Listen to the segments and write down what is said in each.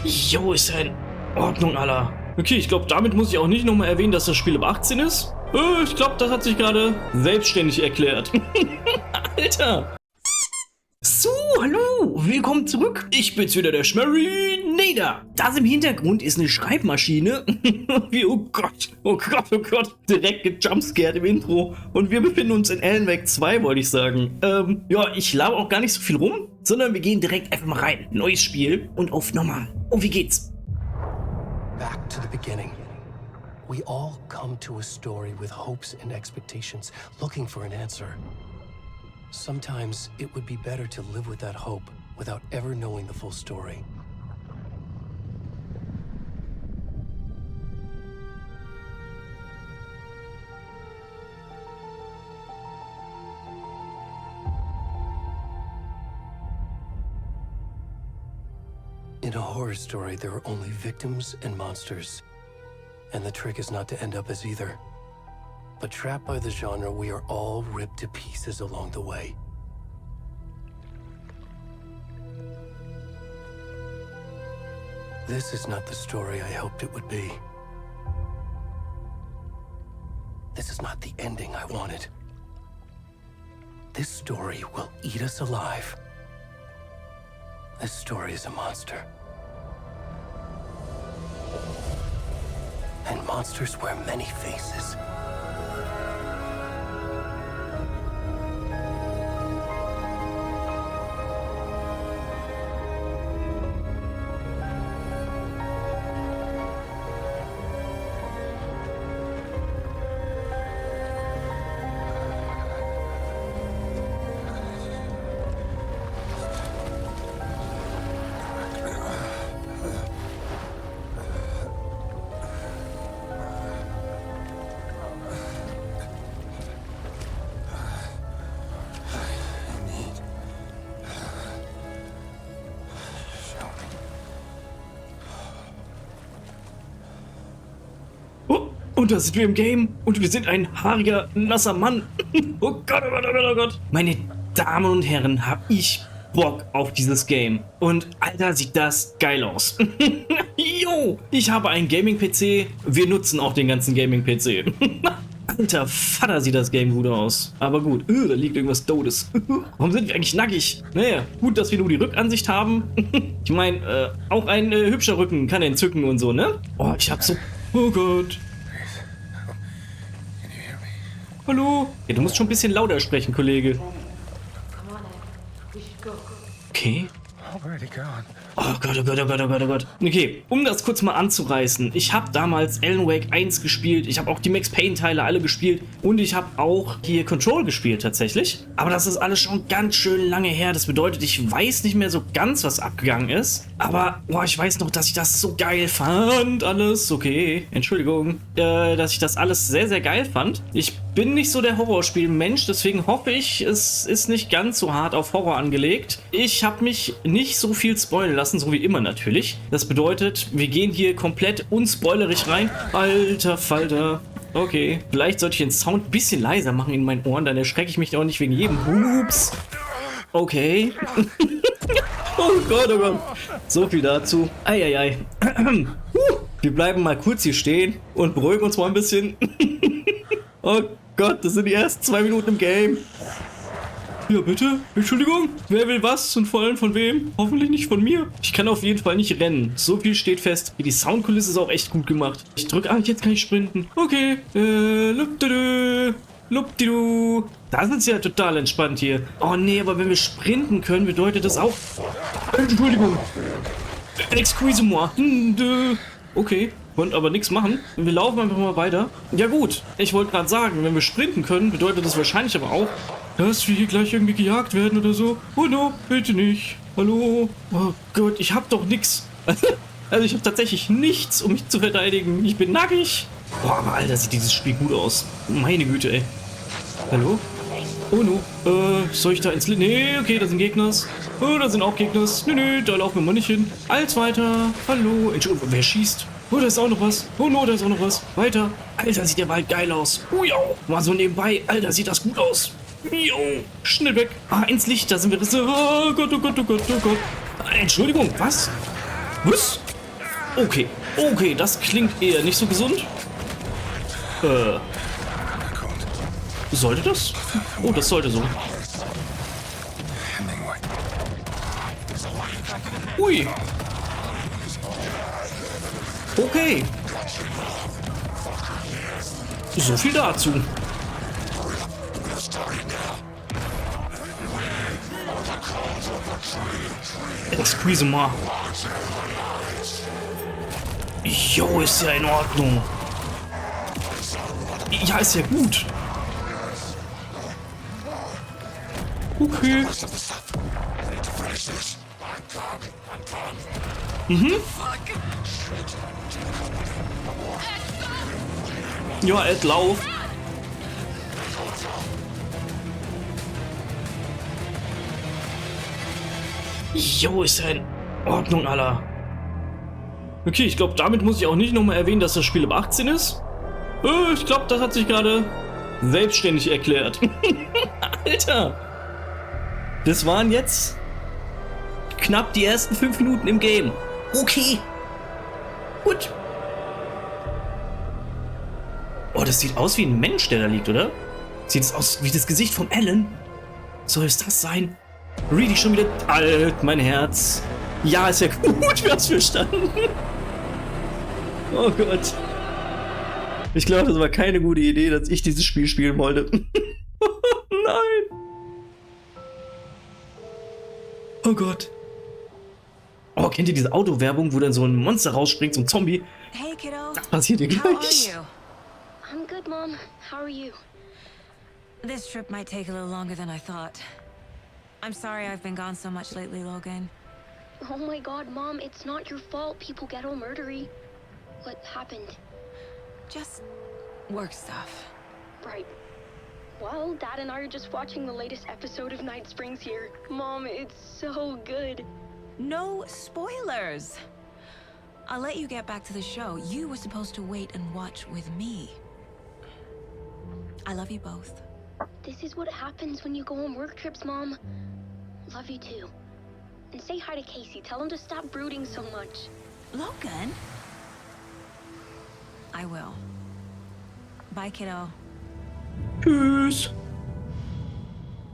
Jo, ist ja in Ordnung, Alter. Okay, ich glaube, damit muss ich auch nicht nochmal erwähnen, dass das Spiel ab 18 ist. Ich glaube, das hat sich gerade selbstständig erklärt. Alter. So, hallo, willkommen zurück. Ich bin's wieder, der Schmarinator. Das im Hintergrund ist eine Schreibmaschine. Wie, oh Gott, oh Gott, oh Gott. Direkt gejumpscared im Intro. Und wir befinden uns in Alan Wake 2, wollte ich sagen. Ja, ich laber auch gar nicht so viel rum, sondern wir gehen direkt einfach mal rein. Neues Spiel und auf normal. Und wie geht's? Back to the beginning. We all come to a story with hopes and expectations, looking for an answer. Sometimes it would be better to live with that hope without ever knowing the full story. In a horror story, there are only victims and monsters. And the trick is not to end up as either. But trapped by the genre, we are all ripped to pieces along the way. This is not the story I hoped it would be. This is not the ending I wanted. This story will eat us alive. This story is a monster. And monsters wear many faces. Und da sind wir im Game und wir sind ein haariger, nasser Mann. Oh Gott, oh Gott, oh Gott, oh Gott. Meine Damen und Herren, hab ich Bock auf dieses Game. Und Alter, sieht das geil aus. Jo, ich habe einen Gaming-PC. Wir nutzen auch den ganzen Gaming-PC. Alter Vater, sieht das Game gut aus. Aber gut, da liegt irgendwas Totes. Warum sind wir eigentlich nackig? Naja, gut, dass wir nur die Rückansicht haben. Ich meine, auch ein hübscher Rücken kann entzücken und so, ne? Oh, ich hab so... Oh Gott. Hallo? Ja, du musst schon ein bisschen lauter sprechen, Kollege. Okay. Oh Gott, oh Gott, oh Gott, oh Gott, oh Gott. Okay, um das kurz mal anzureißen. Ich habe damals Alan Wake 1 gespielt. Ich habe auch die Max Payne Teile alle gespielt. Und ich habe auch hier Control gespielt tatsächlich. Aber das ist alles schon ganz schön lange her. Das bedeutet, ich weiß nicht mehr so ganz, was abgegangen ist. Aber, boah, ich weiß noch, dass ich das so geil fand. Alles, okay, Entschuldigung. Dass ich das alles sehr, sehr geil fand. Ich bin nicht so der Horrorspiel-Mensch. Deswegen hoffe ich, es ist nicht ganz so hart auf Horror angelegt. Ich habe mich nicht so viel spoilern lassen, so wie immer natürlich. Das bedeutet, wir gehen hier komplett unspoilerig rein. Alter Falter. Okay, vielleicht sollte ich den Sound ein bisschen leiser machen in meinen Ohren, dann erschrecke ich mich auch nicht wegen jedem Hups. Okay. Oh Gott, oh Gott. So viel dazu. Eieiei. Wir bleiben mal kurz hier stehen und beruhigen uns mal ein bisschen. Oh Gott, das sind die ersten 2 Minuten im Game. Ja, bitte? Entschuldigung? Wer will was und vor allem von wem? Hoffentlich nicht von mir. Ich kann auf jeden Fall nicht rennen. So viel steht fest. Die Soundkulisse ist auch echt gut gemacht. Ich drücke... Ah, jetzt kann ich sprinten. Okay. Lupdidu. Das ist ja total entspannt hier. Oh nee, aber wenn wir sprinten können, bedeutet das auch... Entschuldigung. Excuse-moi. Okay. Konnten aber nichts machen. Wir laufen einfach mal weiter. Ja gut, ich wollte gerade sagen, wenn wir sprinten können, bedeutet das wahrscheinlich aber auch, dass wir hier gleich irgendwie gejagt werden oder so. Oh no, bitte nicht. Hallo? Oh Gott, ich hab doch nichts. Also ich habe tatsächlich nichts, um mich zu verteidigen. Ich bin nackig. Boah, aber Alter, sieht dieses Spiel gut aus. Meine Güte, ey. Hallo? Oh no. Soll ich da ins... Nee, okay, da sind Gegners. Oh, da sind auch Gegners. Nee, da laufen wir mal nicht hin. Als weiter. Hallo. Entschuldigung, wer schießt? Oh, da ist auch noch was. Oh no, da ist auch noch was. Weiter. Alter, sieht der Wald geil aus. Oh ja. Mal so nebenbei. Alter, sieht das gut aus. Jo. Schnell weg. Ah, ins Licht. Da sind wir. Oh Gott, oh Gott, oh Gott, oh Gott. Entschuldigung, was? Was? Okay, okay, das klingt eher nicht so gesund. Sollte das? Oh, das sollte so. Ui. Okay. So viel dazu. Excuse-moi. Jo, ist ja in Ordnung. Ja, ist ja gut. Okay. Mhm. Ja, Ed, lauf. Jo, ist ja in Ordnung, Alter. Okay, ich glaube, damit muss ich auch nicht nochmal erwähnen, dass das Spiel ab 18 ist. Ich glaube, das hat sich gerade selbstständig erklärt. Alter. Das waren jetzt knapp die ersten 5 Minuten im Game. Okay. Gut. Oh, das sieht aus wie ein Mensch, der da liegt, oder? Sieht es aus wie das Gesicht von Alan? Soll es das sein? Really schon wieder alt, mein Herz. Ja, ist ja gut, wir haben es verstanden. Oh Gott. Ich glaube, das war keine gute Idee, dass ich dieses Spiel spielen wollte. Nein. Oh Gott. Oh, kennt ihr diese Autowerbung, wo dann so ein Monster rausspringt, so ein Zombie? Hey, kiddo. Das passiert hier gleich. I'm good, Mom. How are you? This trip might take a little longer than I thought. I'm sorry I've been gone so much lately, Logan. Oh my god, Mom, it's not your fault people get all murdery. What happened? Just work stuff. Right. Well, Dad and I are just watching the latest episode of Night Springs here. Mom, it's so good. No spoilers. I'll let you get back to the show. You were supposed to wait and watch with me. I love you both. This is what happens when you go on work trips, Mom. Love you too. And say hi to Casey. Tell him to stop brooding so much. Logan? I will. Bye, kiddo. Tschüss.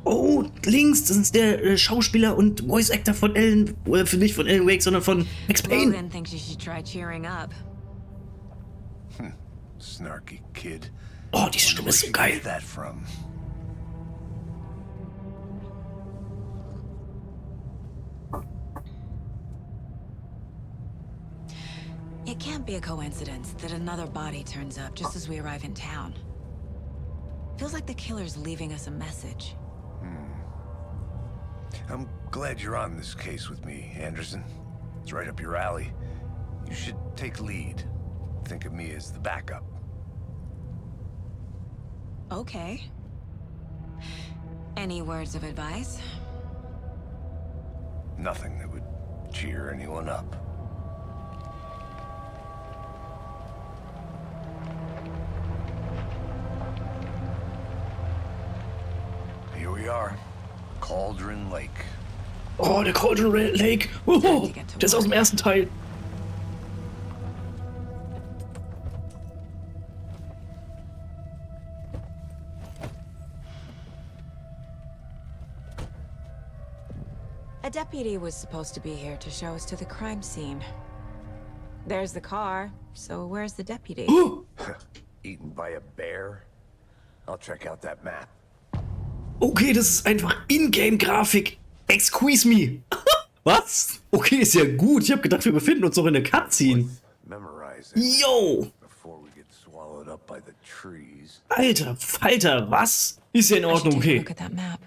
Oh, links, das ist der Schauspieler und Voice Actor von Alan, nicht von Alan Wake, sondern von Max Payne. Logan thinks you should try cheering up. Snarky kid. Oh, diese Stimme ist so geil. It can't be a coincidence that another body turns up just as we arrive in town. Feels like the killer's leaving us a message. I'm glad you're on this case with me, Anderson. It's right up your alley. You should take lead. Think of me as the backup. Okay. Any words of advice? Nothing that would cheer anyone up. Here we are. Cauldron Lake. Oh, der Cauldron Lake. Oh, der ist aus dem ersten Teil. A deputy was supposed to be here to show us to the crime scene. There's the car, so where's the deputy? Eaten by a bear? I'll check out that map. Okay, das ist einfach Ingame-Grafik. Excuse me. Was? Okay, ist ja gut. Ich habe gedacht, wir befinden uns noch in der Cutscene. Yo. Alter, Falter, was? Ist ja in Ordnung, okay.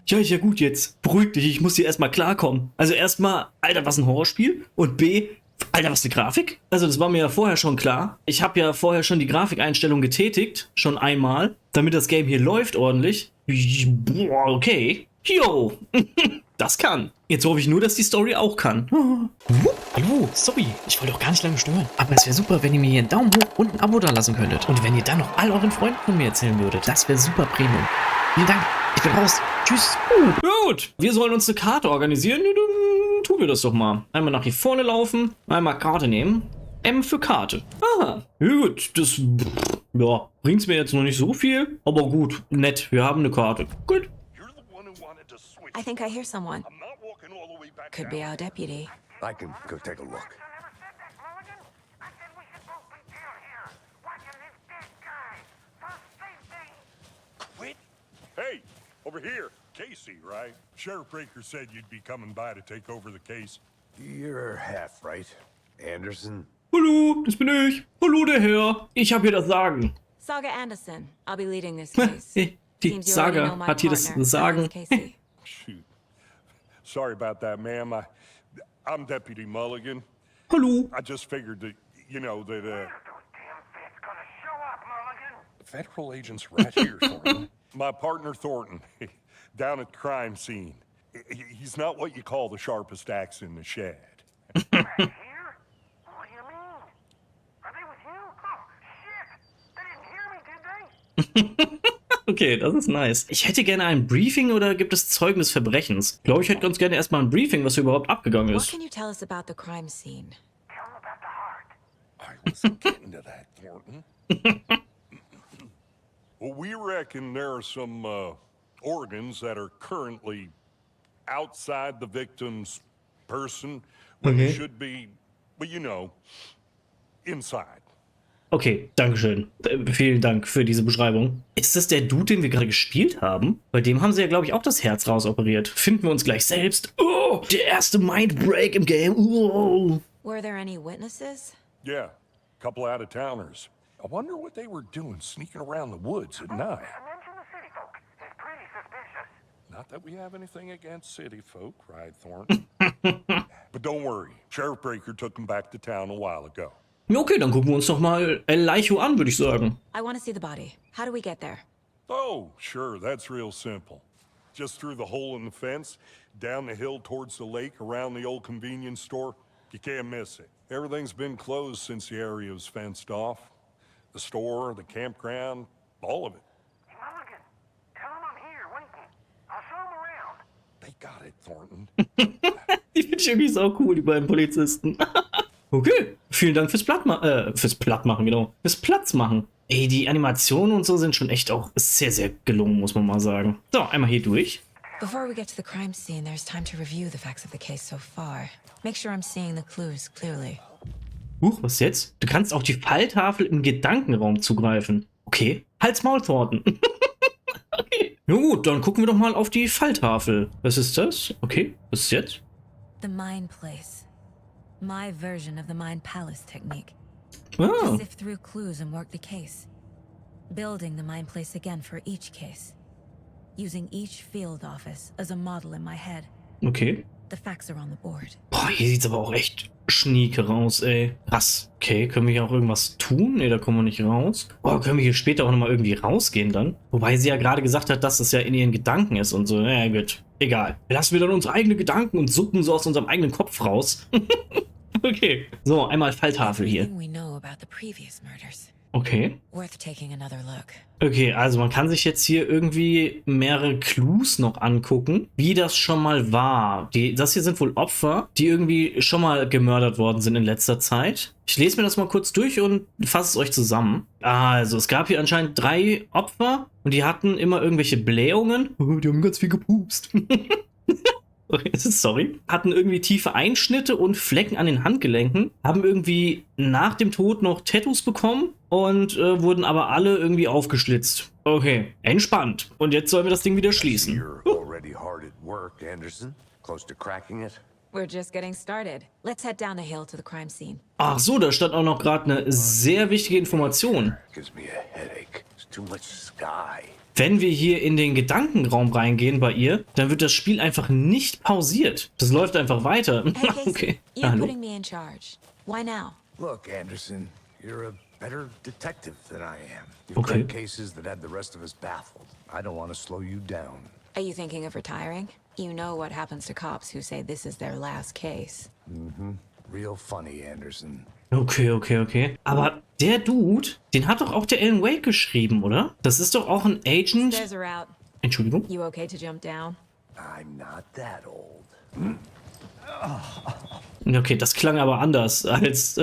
Ja, ist ja gut jetzt. Beruhig dich, ich muss hier erstmal klarkommen. Also erstmal, Alter, was ein Horrorspiel? Und B, Alter, was eine Grafik? Also das war mir ja vorher schon klar. Ich habe ja vorher schon die Grafikeinstellung getätigt. Schon einmal. Damit das Game hier läuft ordentlich. Boah, okay. Yo. Das kann. Jetzt hoffe ich nur, dass die Story auch kann. Hallo, sorry, ich wollte auch gar nicht lange stören. Aber es wäre super, wenn ihr mir hier einen Daumen hoch und ein Abo da lassen könntet. Und wenn ihr dann noch all euren Freunden von mir erzählen würdet. Das wäre super Premium. Vielen Dank. Ich bin raus. Tschüss. Gut. Wir sollen uns eine Karte organisieren. Ja, dann tun wir das doch mal. Einmal nach hier vorne laufen. Einmal Karte nehmen. M für Karte. Aha, ja, gut, das ja, bringt's mir jetzt noch nicht so viel, aber gut, nett, wir haben eine Karte. Gut. I think I hear someone. Could be our deputy. I can go take a look. Hey, over here. Casey, right? Sheriff Breaker said you'd be coming by to take over the case. You're half right, Anderson. Hallo, das bin ich. Hallo, der Herr. Ich habe hier das Sagen. Saga Anderson. I'll be leading this case. Die Seems you already know Saga my hat hier das partner, Sagen. Casey. Shoot. Sorry about that, ma'am. I'm Deputy Mulligan. Hallo. I just figured that, you know, that, federal agents right here, Thornton. My partner, Thornton, down at the crime scene. He's not what you call the sharpest axe in the shed. Okay, das ist nice. Ich hätte gerne ein Briefing oder gibt es Zeugen des Verbrechens? Ich glaube, ich hätte ganz gerne erstmal ein Briefing, was hier überhaupt abgegangen What ist. can you tell us about the crime scene? I was getting to that, Thornton. Well, we reckon there are some organs that are currently outside the victim's person when they should be, well, you know, inside. Okay, Dankeschön. Vielen Dank für diese Beschreibung. Ist das der Dude, den wir gerade gespielt haben? Bei dem haben sie ja, glaube ich, auch das Herz rausoperiert. Finden wir uns gleich selbst. Oh, der erste Mindbreak im Game. Oh. Were there any witnesses? Yeah, a couple out-of-towners. I wonder what they were doing sneaking around the woods at night. Not that we have anything against city folk, right, Thornton? But don't worry, Sheriff Breaker took them back to town a while ago. Ja, okay, dann gucken wir uns doch mal El Laicho an, würde ich sagen. I want to see the body. How do we get there? Oh, sure, that's real simple. Just through the hole in the fence, down the hill towards the lake, around the old convenience store. You can't miss it. Everything's been closed since the area was fenced off. The store, the campground, all of it. Mulligan, tell him I'm here waiting. I'll show him around. They got it, Thornton. Die finde ich irgendwie so cool, die beiden Polizisten. Okay, vielen Dank fürs Plattmachen, genau. Fürs Platzmachen. Ey, die Animationen und so sind schon echt auch sehr, sehr gelungen, muss man mal sagen. So, einmal hier durch. Before we get to the crime scene, there's time to review the facts of the case so far. Make sure I'm seeing the clues clearly. Huch, was jetzt? Du kannst auch die Falltafel im Gedankenraum zugreifen. Okay. Halt's Maul, Thornton. Okay. Na gut, dann gucken wir doch mal auf die Falltafel. Was ist das? Okay, was ist jetzt? The Mind Place. My version of the Mind Palace technique. Ah, Sift through clues and work the case. Building the Mind Place again for each case. Using each field office as a model in my head. okay. The facts are on the board. Boah, hier sieht's aber auch echt schnieke raus, ey. Krass. Okay, können wir hier auch irgendwas tun? Ne, da kommen wir nicht raus. Boah, können wir hier später auch nochmal irgendwie rausgehen dann? Wobei sie ja gerade gesagt hat, dass das ja in ihren Gedanken ist und so. Ja, gut. Egal. Lassen wir dann unsere eigenen Gedanken und suppen so aus unserem eigenen Kopf raus. Okay. So, einmal Falltafel hier. Everything we know about the previous murders. Okay. Worth taking another look. Okay, also man kann sich jetzt hier irgendwie mehrere Clues noch angucken, wie das schon mal war. Das hier sind wohl Opfer, die irgendwie schon mal gemördert worden sind in letzter Zeit. Ich lese mir das mal kurz durch und fasse es euch zusammen. Also, es gab hier anscheinend 3 Opfer und die hatten immer irgendwelche Blähungen. Die haben ganz viel gepupst. Sorry. Hatten irgendwie tiefe Einschnitte und Flecken an den Handgelenken, haben irgendwie nach dem Tod noch Tattoos bekommen und wurden aber alle irgendwie aufgeschlitzt. Okay, entspannt. Und jetzt sollen wir das Ding wieder schließen. You're already hard at work, Anderson. Close to cracking it. We're just getting started. Let's head down the hill to the crime scene. Ach so, da stand auch noch gerade eine sehr wichtige Information. Gives me a headache. There's too much sky. Wenn wir hier in den Gedankenraum reingehen bei ihr, dann wird das Spiel einfach nicht pausiert. Das läuft einfach weiter. Hey, Casey, Okay. you're Hallo. putting me in charge. Why now? Look, Anderson, you're a better detective than I am. You've Okay. got cases that had the rest of us baffled. I don't want to slow you down. Are you thinking of retiring? You know what happens to cops who say this is their last case. Real funny, Anderson. Okay. Aber der Dude, den hat doch auch der Alan Wake geschrieben, oder? Das ist doch auch ein Agent. Stairs are out. Entschuldigung. You okay to jump down? I'm not that old. Okay, das klang aber anders, als,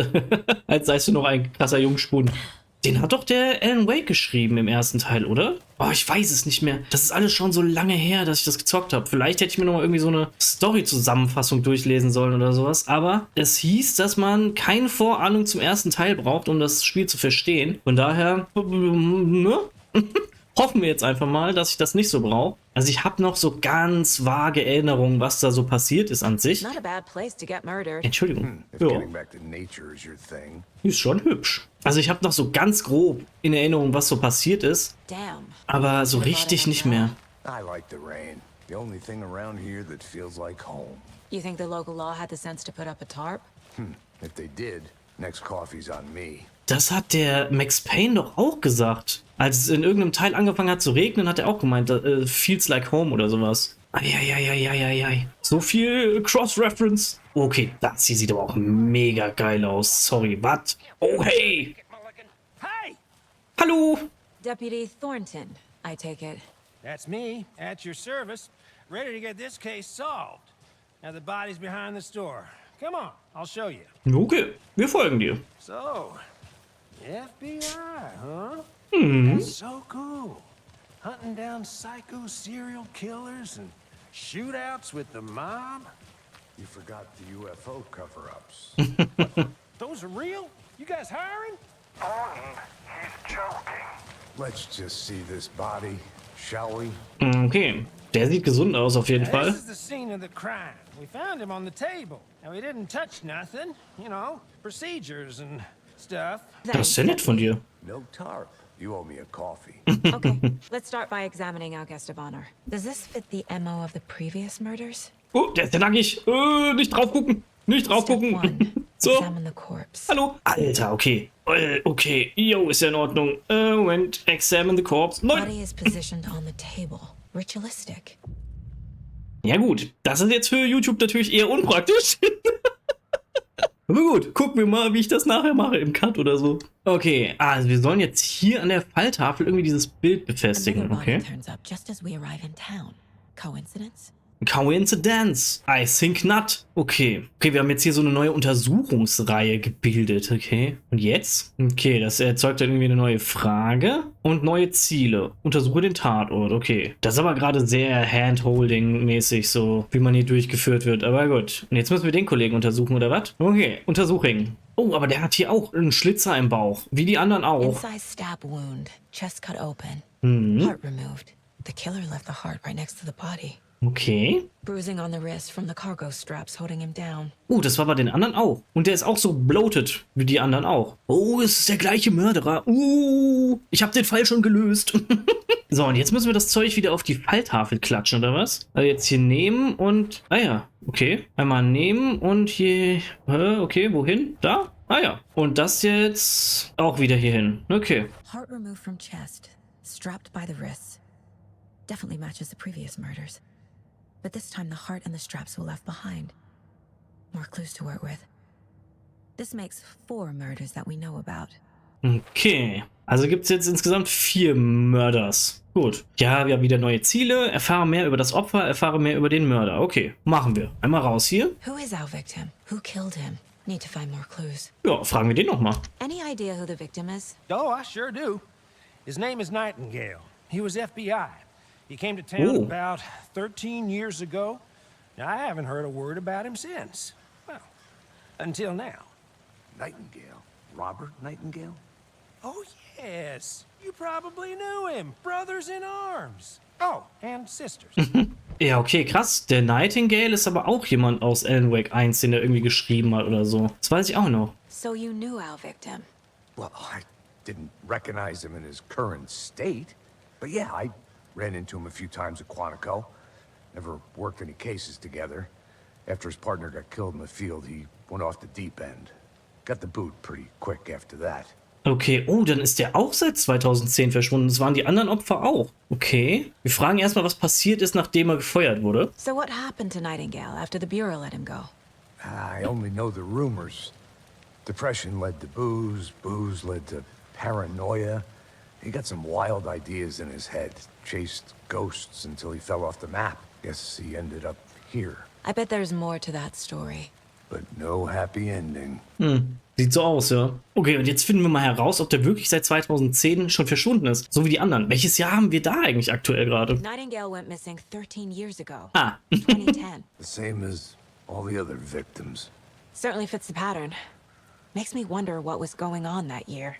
als seist du noch ein krasser Jungspund. Den hat doch der Alan Wake geschrieben im ersten Teil, oder? Oh, ich weiß es nicht mehr. Das ist alles schon so lange her, dass ich das gezockt habe. Vielleicht hätte ich mir noch mal irgendwie so eine Story-Zusammenfassung durchlesen sollen oder sowas. Aber es hieß, dass man keine Vorahnung zum ersten Teil braucht, um das Spiel zu verstehen. Von daher, ne? Hoffen wir jetzt einfach mal, dass ich das nicht so brauche. Also ich habe noch so ganz vage Erinnerungen, was da so passiert ist an sich. Not a bad place to get murdered. Entschuldigung. If Ja, getting back to nature is your thing. die ist schon hübsch. Also ich habe noch so ganz grob in Erinnerung, was so passiert ist. Damn. Aber so richtig nicht mehr. I like the rain. The only thing around here that feels like home. You think the local law had the sense to put up a tarp? If they did, next coffee's on me. Das hat der Max Payne doch auch gesagt. Als es in irgendeinem Teil angefangen hat zu regnen, hat er auch gemeint, feels like home oder sowas. Eieieiei. So viel Cross-Reference. Okay, das hier sieht aber auch mega geil aus. Sorry, was? Oh, hey! Hey! Hallo! Deputy Thornton, I take it. That's me, at your service, ready to get this case solved. Now the body's behind the store. Come on, I'll show you. Okay, wir folgen dir. So, FBI, huh? Hm. That's so cool. Hunting down psycho serial killers and shootouts with the mob. You forgot the UFO cover-ups. Those are real? You guys hiring? He's joking. Let's just see this body, shall we? Okay, der sieht gesund aus auf jeden This Fall. is the scene of the crime. We found him on the table. Now, we didn't touch nothing. You know, procedures and stuff. Das ist ja nett von dir. No tarp. You owe me a coffee. Okay, let's start by examining our guest of honor. Does this fit the MO of the previous murders? Oh, der ist ja nackig. Nicht drauf gucken. Nicht drauf Step gucken. one, So. examine the corpse. Hallo? Alter, okay. Okay, jo, ist ja in Ordnung. Moment, examine the corpse. Nein. Body is positioned on the table. Ritualistic. Ja gut, das ist jetzt für YouTube natürlich eher unpraktisch. Aber gut, gucken wir mal, wie ich das nachher mache im Cut oder so. Okay, also wir sollen jetzt hier an der Falltafel irgendwie dieses Bild befestigen, Another body okay? turns up just as we arrive in town. Coincidence? Coincidence. I think not. Okay. Okay, wir haben jetzt hier so eine neue Untersuchungsreihe gebildet, okay? Und jetzt? Okay, das erzeugt dann irgendwie eine neue Frage und neue Ziele. Untersuche den Tatort, okay. Das ist aber gerade sehr Handholding-mäßig, so wie man hier durchgeführt wird. Aber gut. Und jetzt müssen wir den Kollegen untersuchen, oder was? Okay, untersuchen. Oh, aber der hat hier auch einen Schlitzer im Bauch. Wie die anderen auch. Inside stab wound. Chest cut open. Mhm. Heart removed. The killer left the heart right next to the body. Okay. Bruising on the wrist from the cargo straps holding him down. Das war bei den anderen auch. Und der ist auch so bloated wie die anderen auch. Oh, es ist der gleiche Mörderer. Ich habe den Fall schon gelöst. So, und jetzt müssen wir das Zeug wieder auf die Falltafel klatschen, oder was? Also jetzt hier nehmen und... Ah ja, okay. Einmal nehmen und hier... Okay, wohin? Da? Ah ja. Und das jetzt auch wieder hier hin. Okay. Heart removed from chest. Strapped by the wrists. Definitely matches the previous murders. But this time the heart and the straps were left behind. More clues to work with. This makes 4 murders that we know about. Okay. Also gibt es jetzt insgesamt 4 Mörders. Gut. Ja, wir haben wieder neue Ziele. Erfahre mehr über das Opfer, erfahre mehr über den Mörder. Okay, machen wir. Einmal raus hier. Who is our victim? Who killed him? Need to find more clues. Ja, fragen wir den nochmal. Any idea who the victim is? Oh, I sure do. His name is Nightingale. He was FBI. He came to town about 13 years ago. Now, I haven't heard a word about him since. Well, until now. Nightingale? Robert Nightingale? Oh, yes. You probably knew him. Brothers in arms. Oh, and sisters. Ja, okay, krass. Der Nightingale ist aber auch jemand aus Alan Wake 1, den er irgendwie geschrieben hat oder so. Das weiß ich auch noch. So you knew our victim? Well, I didn't recognize him in his current state. But yeah, I ran into him a few times at Quantico. Never worked any cases together. After his partner got killed in the field, he went off the deep end. Got the boot pretty quick after that. Okay, dann ist der auch seit 2010 verschwunden. Das waren die anderen Opfer auch. Okay. Wir fragen erstmal, was passiert ist, nachdem er gefeuert wurde. So what happened to Nightingale after the Bureau let him go? I only know the rumors. Depression led to booze, booze led to paranoia. He got some wild ideas in his head. Chased ghosts until he fell off the map. Guess he ended up here. I bet there's more to that story. but no happy ending. Sieht so aus, ja. Okay, und jetzt finden wir mal heraus, ob der wirklich seit 2010 schon verschwunden ist. So wie die anderen. Welches Jahr haben wir da eigentlich aktuell gerade? Nightingale went missing 13 years ago. Ah. 2010. The same as all the other victims. Certainly fits the pattern. Makes me wonder what was going on that year.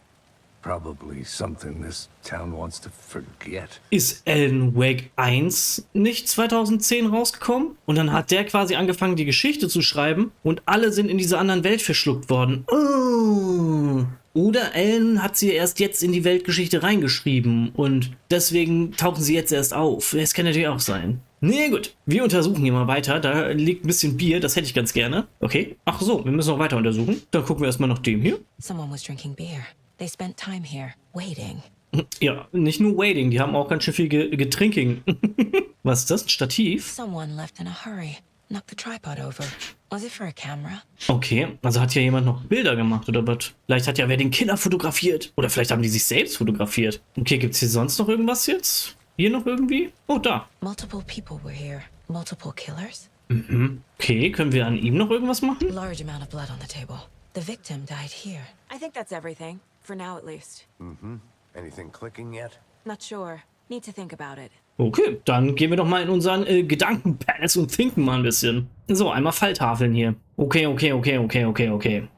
Probably something this town wants to forget. Ist Alan Wake 1 nicht 2010 rausgekommen? Und dann hat der quasi angefangen, die Geschichte zu schreiben und alle sind in dieser anderen Welt verschluckt worden. Oh. Oder Alan hat sie erst jetzt in die Weltgeschichte reingeschrieben und deswegen tauchen sie jetzt erst auf. Das kann natürlich auch sein. Nee, gut. Wir untersuchen hier mal weiter. Da liegt ein bisschen Bier, das hätte ich ganz gerne. Okay. Ach so, wir müssen noch weiter untersuchen. Dann gucken wir erstmal nach dem hier. Someone was drinking beer. They spent time here, waiting. Ja, nicht nur waiting, die haben auch ganz schön viel Getrinking. Was ist das? Ein Stativ? Someone left in a hurry. Knocked the tripod over. Was it for a camera? Okay, also hat hier jemand noch Bilder gemacht oder was? Vielleicht hat ja wer den Killer fotografiert. Oder vielleicht haben die sich selbst fotografiert. Okay, gibt's hier sonst noch irgendwas jetzt? Hier noch irgendwie? Oh, da. Multiple people were here. Multiple killers? Okay, können wir an ihm noch irgendwas machen? Large amount of blood on the table. The victim died here. I think that's everything. For now at least. Anything clicking yet? Not sure. Need to think about it. Okay, dann gehen wir doch mal in unseren Gedankenpalace und thinken mal ein bisschen. So, einmal Falltafeln hier. Okay.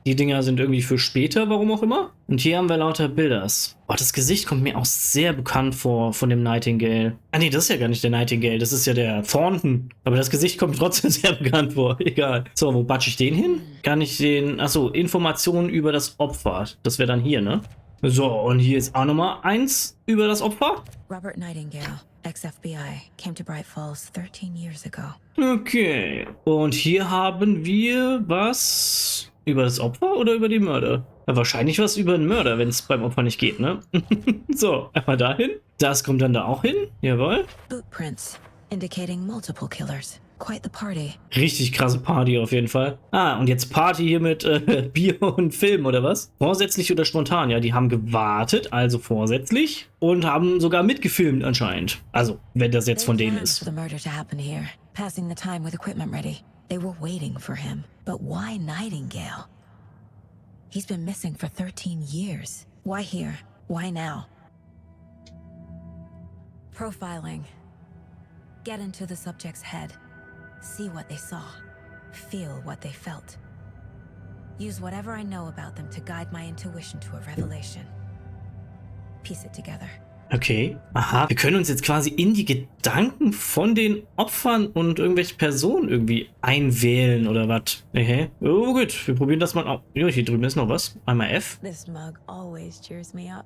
Die Dinger sind irgendwie für später, warum auch immer. Und hier haben wir lauter Bilders. Boah, das Gesicht kommt mir auch sehr bekannt vor von dem Nightingale. Ah nee, das ist ja gar nicht der Nightingale, das ist ja der Thornton. Aber das Gesicht kommt trotzdem sehr bekannt vor. Egal. So, wo batsche ich den hin? Kann ich den... Achso, Informationen über das Opfer. Das wäre dann hier, ne? So, und hier ist auch nochmal eins über das Opfer. Robert Nightingale, ex-FBI, came to Bright Falls 13 years ago. Okay, und hier haben wir was über das Opfer oder über die Mörder? Ja, wahrscheinlich was über den Mörder, wenn es beim Opfer nicht geht, ne? So, einmal dahin. Das kommt dann da auch hin. Jawohl. Footprints, indicating multiple killers. Quite the party. Richtig krasse Party auf jeden Fall. Ah, und jetzt Party hier mit Bier und Film, oder was? Vorsätzlich oder spontan? Ja, die haben gewartet, also vorsätzlich. Und haben sogar mitgefilmt anscheinend. Also, wenn das jetzt von denen ist. For the murder to happen here, passing the time with equipment ready. They were waiting for him. But why Nightingale? He's been missing for 13 years. Why here? Why now? Profiling. Get into the subject's head. See what they saw. Feel what they felt. Use whatever I know about them to guide my intuition to a revelation. Piece it together. Okay, aha. Wir können uns jetzt quasi in die Gedanken von den Opfern und irgendwelche Personen irgendwie einwählen oder was. Okay. Oh gut, wir probieren das mal. Oh, hier drüben ist noch was. Einmal F. This mug always cheers me up.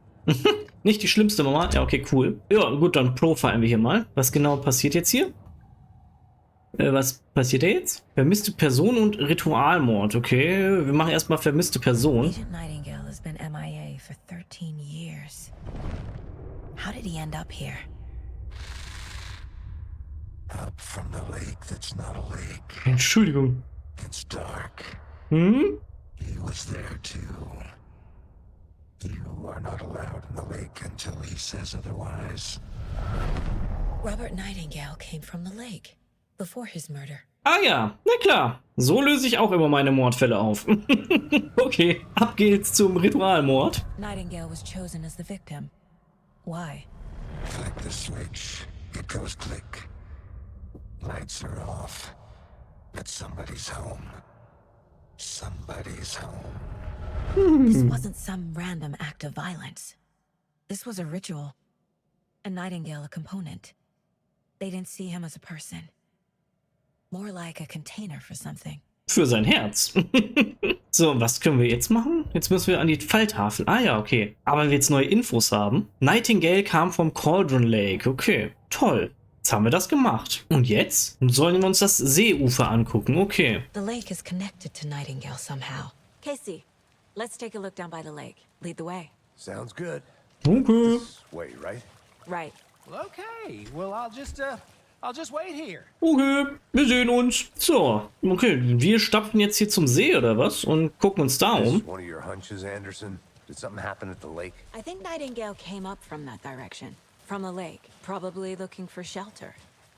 Nicht die schlimmste Nummer. Ja, okay, cool. Ja, gut, dann profilen wir hier mal. Was genau passiert jetzt hier? Was passiert da jetzt? Vermisste Person und Ritualmord. Okay, wir machen erstmal vermisste Person. Agent Nightingale has been MIA for 13 years. How did he end up here? Up from the lake that's not a lake. Entschuldigung. It's dark. Hm? He was there too. You are not allowed in the lake until he says otherwise. Robert Nightingale came from the lake before his murder. Ah ja, na klar. So löse ich auch immer meine Mordfälle auf. Okay, ab geht's zum Ritualmord. Nightingale was chosen as the victim. Why? Flick the switch. It goes click. Lights are off. But somebody's home. Somebody's home. This wasn't some random act of violence. This was a ritual. And Nightingale a component. They didn't see him as a person. More like a container for something. Für sein Herz. So, was können wir jetzt machen? Jetzt müssen wir an die Falltafel. Ah ja, okay. Aber wenn wir jetzt neue Infos haben. Nightingale kam vom Cauldron Lake. Okay, toll. Jetzt haben wir das gemacht. Und jetzt sollen wir uns das Seeufer angucken. Okay. The lake is connected to Nightingale somehow. Casey, let's take a look down by the lake. Lead the way. Sounds good. Okay. This way, right? Right. Well, okay. Well, I'll just wait here. Okay, wir sehen uns. So, okay, wir stapfen jetzt hier zum See oder was und gucken uns da um. This one of your hunches, Anderson? Did something happen at the lake? I think Nightingale came up from that direction. From the lake. Probably looking for shelter.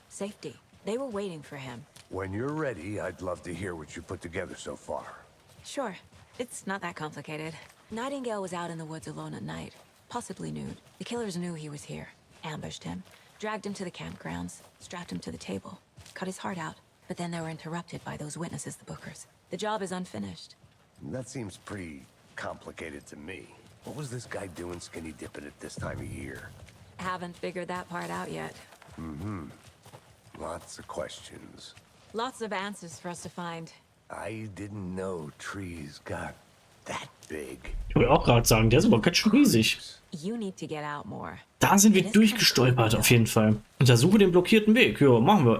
Safety. They were waiting for him. When you're ready, I'd love to hear what you put together so far. Sure. It's not that complicated. Nightingale was out in the woods alone at night, possibly nude. The killers knew he was here, ambushed him, dragged him to the campgrounds, strapped him to the table, cut his heart out. But then they were interrupted by those witnesses, the Bookers. The job is unfinished. That seems pretty complicated to me. What was this guy doing skinny dipping at this time of year? Haven't figured that part out yet. Lots of questions. Lots of answers for us to find. I didn't know trees got that big. Ich wollte auch gerade sagen, der ist aber ganz schön riesig. You need to get out more. Da sind wir durchgestolpert, auf jeden Fall. Untersuche den blockierten Weg. Ja, machen wir.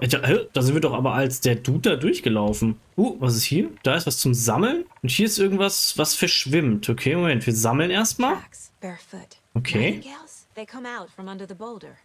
Da sind wir doch aber als der Dude da durchgelaufen. Was ist hier? Da ist was zum Sammeln. Und hier ist irgendwas, was verschwimmt. Okay, Moment. Wir sammeln erstmal. Okay. They come out from under the boulder.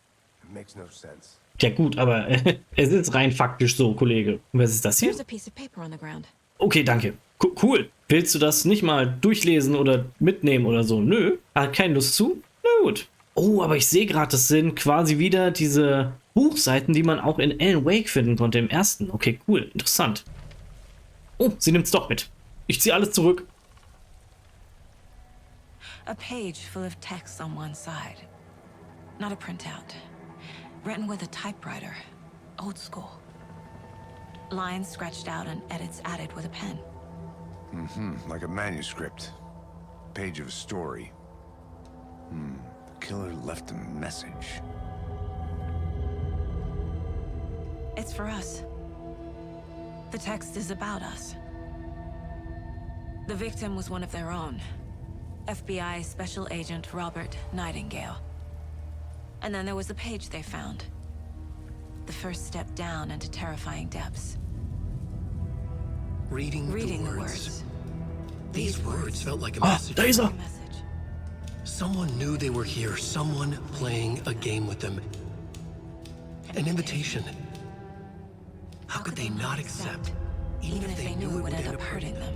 Makes no sense. Ja gut, aber es ist rein faktisch so, Kollege. Und was ist das hier? There's a piece of paper on the ground. Okay, danke. Cool. Willst du das nicht mal durchlesen oder mitnehmen oder so? Nö. Hat keine Lust zu? Na gut. Oh, aber ich sehe gerade, das sind quasi wieder diese Buchseiten, die man auch in Alan Wake finden konnte im ersten. Okay, cool. Interessant. Oh, sie nimmt's doch mit. Ich ziehe alles zurück. A page full of text on one side. Not a printout. Written with a typewriter. Old school. Lines scratched out and edits added with a pen. Like a manuscript. Page of a story. The killer left a message. It's for us. The text is about us. The victim was one of their own. FBI Special Agent Robert Nightingale. And then there was the page they found. The first step down into terrifying depths. Reading the words. These words felt like a message. Da ist er. Someone knew they were here. Someone playing a game with them. An invitation. How could they not accept, even if they knew it would end up hurting them?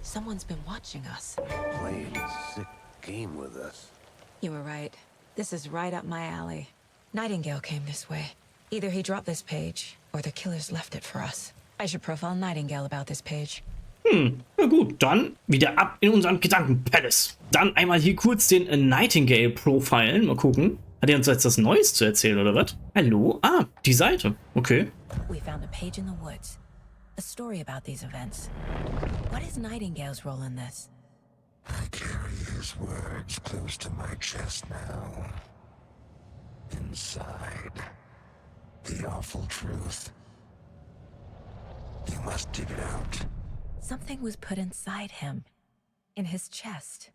Someone's been watching us. Playing a sick game with us. You were right. This is right up my alley. Nightingale came this way. Either he dropped this page, or the killers left it for us. I should profile Nightingale about this page. Na gut, dann wieder ab in unseren Gedankenpalace. Dann einmal hier kurz den Nightingale profilen. Mal gucken. Hat er uns jetzt was Neues zu erzählen, oder was? Hallo? Ah, die Seite. Okay. We found a page in the woods. A story about these events. What is Nightingale's role in this? I carry his words close to my chest now. Inside, the awful truth. You must dig it out. Something was put inside him. In his chest.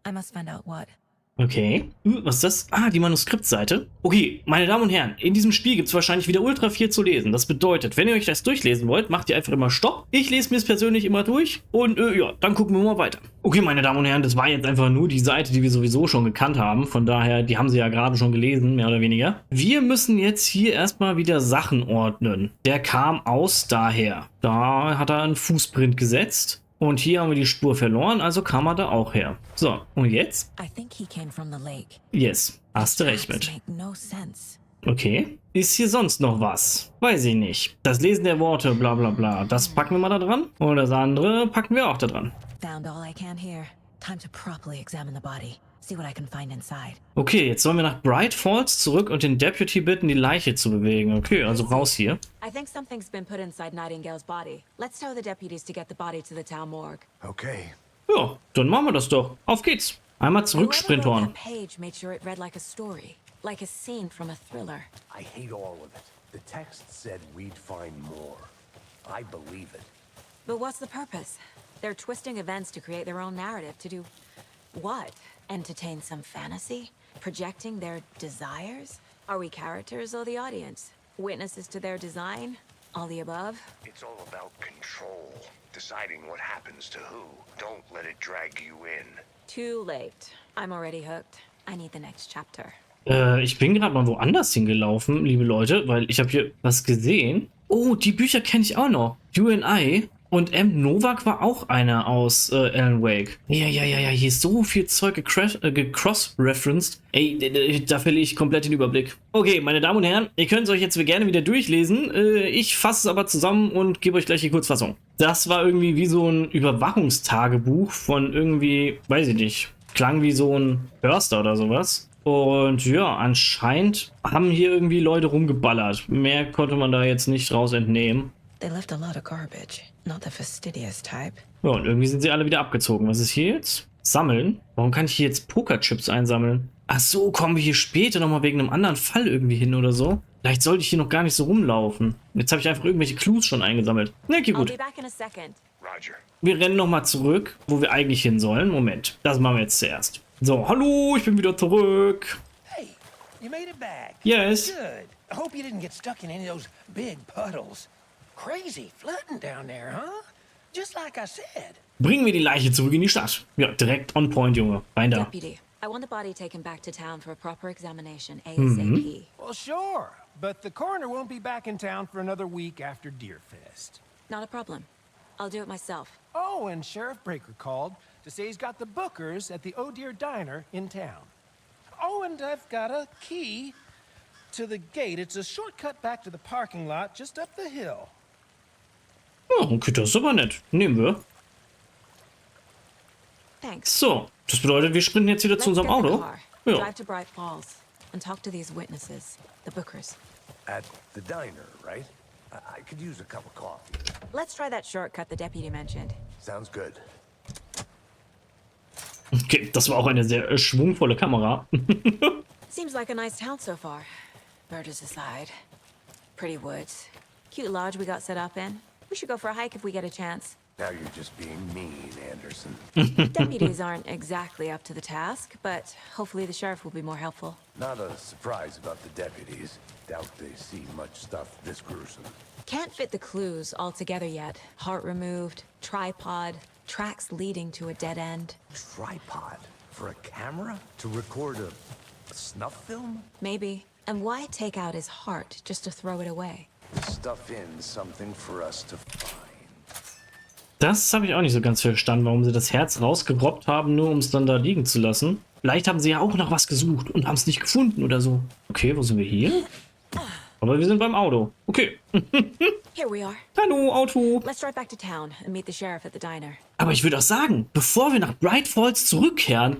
I must find out what. Okay. Was ist das? Ah, die Manuskriptseite. Okay, meine Damen und Herren, in diesem Spiel gibt es wahrscheinlich wieder ultra viel zu lesen. Das bedeutet, wenn ihr euch das durchlesen wollt, macht ihr einfach immer Stopp. Ich lese mir es persönlich immer durch und ja, dann gucken wir mal weiter. Okay, meine Damen und Herren, das war jetzt einfach nur die Seite, die wir sowieso schon gekannt haben. Von daher, die haben sie ja gerade schon gelesen, mehr oder weniger. Wir müssen jetzt hier erstmal wieder Sachen ordnen. Der kam aus daher. Da hat er einen Fußprint gesetzt. Und hier haben wir die Spur verloren, also kam er da auch her. So, und jetzt? Yes, hast du recht mit. Okay. Ist hier sonst noch was? Weiß ich nicht. Das Lesen der Worte, bla bla bla. Das packen wir mal da dran. Und das andere packen wir auch da dran. Okay, jetzt sollen wir nach Bright Falls zurück und den Deputy bitten, die Leiche zu bewegen. Okay, also raus hier. I think something's been put inside Nightingale's body. Let's tell the deputies to get the body to the town morgue. Okay. Ja, dann machen wir das doch. Auf geht's. Einmal zurück, Sprinthorn. Page made sure it read like a story, like a scene from a thriller. I hate all of it. The text said we'd find more. I believe it. But what's the purpose? They're twisting events to create their own narrative. To do what? Entertain some fantasy? Projecting their desires? Are we characters or the audience? Witnesses to their design? All the above? It's all about control. Deciding what happens to who. Don't let it drag you in. Too late. I'm already hooked. I need the next chapter. Ich bin gerade mal woanders hingelaufen, liebe Leute, weil ich habe hier was gesehen. Oh, die Bücher kenne ich auch noch. You and I. Und M. Novak war auch einer aus Alan Wake. Ja, hier ist so viel Zeug gecross-referenced. Ey, da verliere ich komplett den Überblick. Okay, meine Damen und Herren, ihr könnt es euch jetzt gerne wieder durchlesen. Ich fasse es aber zusammen und gebe euch gleich die Kurzfassung. Das war irgendwie wie so ein Überwachungstagebuch von irgendwie, weiß ich nicht, klang wie so ein Förster oder sowas. Und ja, anscheinend haben hier irgendwie Leute rumgeballert. Mehr konnte man da jetzt nicht raus entnehmen. They left a lot of garbage, not the fastidious type. Ja, und irgendwie sind sie alle wieder abgezogen. Was ist hier jetzt? Sammeln? Warum kann ich hier jetzt Pokerchips einsammeln? Ach so, kommen wir hier später nochmal wegen einem anderen Fall irgendwie hin oder so? Vielleicht sollte ich hier noch gar nicht so rumlaufen. Jetzt habe ich einfach irgendwelche Clues schon eingesammelt. Na, okay, gut. Wir rennen nochmal zurück, wo wir eigentlich hin sollen. Moment, das machen wir jetzt zuerst. So, hallo, ich bin wieder zurück. Hey, you made it back. Yes. Good. I hope you didn't get stuck in any of those big puddles. Crazy flooding down there, huh? Just like I said. Bringen wir die Leiche zurück in die Stadt. Ja, direkt on point, Junge. Rein da. Deputy, I want the body taken back to town for a proper examination, ASAP. Well, sure, but the coroner won't be back in town for another week after Deerfest. Not a problem. I'll do it myself. Oh, and Sheriff Breaker called to say he's got the bookers at the Oh Dear Diner in town. Oh, and I've got a key to the gate. It's a shortcut back to the parking lot just up the hill. Oh, okay, das ist aber nett. Nehmen wir. Thanks. So, das bedeutet, wir sprinten jetzt wieder zu unserem Auto. Ja. Drive to Bright Falls and talk to these witnesses, the bookers. At the diner, right? I could use a cup of coffee. Let's try that shortcut the deputy mentioned. Sounds good. Okay, das war auch eine sehr schwungvolle Kamera. Seems like a nice town so far. Murders aside. Pretty woods. Cute lodge we got set up in. We should go for a hike if we get a chance. Now you're just being mean, Anderson. Deputies aren't exactly up to the task, but hopefully the sheriff will be more helpful. Not a surprise about the deputies. Doubt they see much stuff this gruesome. Can't fit the clues all together yet. Heart removed, tripod, tracks leading to a dead end. Tripod? For a camera? To record a snuff film? Maybe. And why take out his heart just to throw it away? Stuff in something for us to find. Das habe ich auch nicht so ganz verstanden, warum sie das Herz rausgerobbt haben, nur um es dann da liegen zu lassen. Vielleicht haben sie ja auch nach was gesucht und haben es nicht gefunden oder so. Okay, wo sind wir hier? Aber wir sind beim Auto. Okay. Here we are. Hallo, Auto. Let's drive back to town and meet the sheriff at the diner. Aber ich würde auch sagen, bevor wir nach Bright Falls zurückkehren,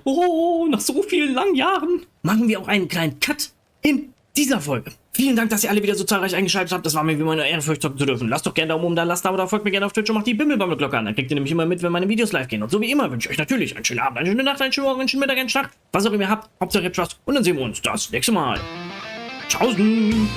nach so vielen langen Jahren, machen wir auch einen kleinen Cut in dieser Folge. Vielen Dank, dass ihr alle wieder so zahlreich eingeschaltet habt. Das war mir wie meine Ehre, für euch zocken zu dürfen. Lasst doch gerne Daumen oben da, lasst ein Abo da, folgt mir gerne auf Twitch und macht die Bimmelbammelglocke an. Dann kriegt ihr nämlich immer mit, wenn meine Videos live gehen. Und so wie immer wünsche ich euch natürlich einen schönen Abend, eine schöne Nacht, einen schönen Morgen, einen schönen Mittag, einen Tag, was auch immer ihr habt. Hauptsache ihr habt Spaß. Und dann sehen wir uns das nächste Mal. Tschaußen.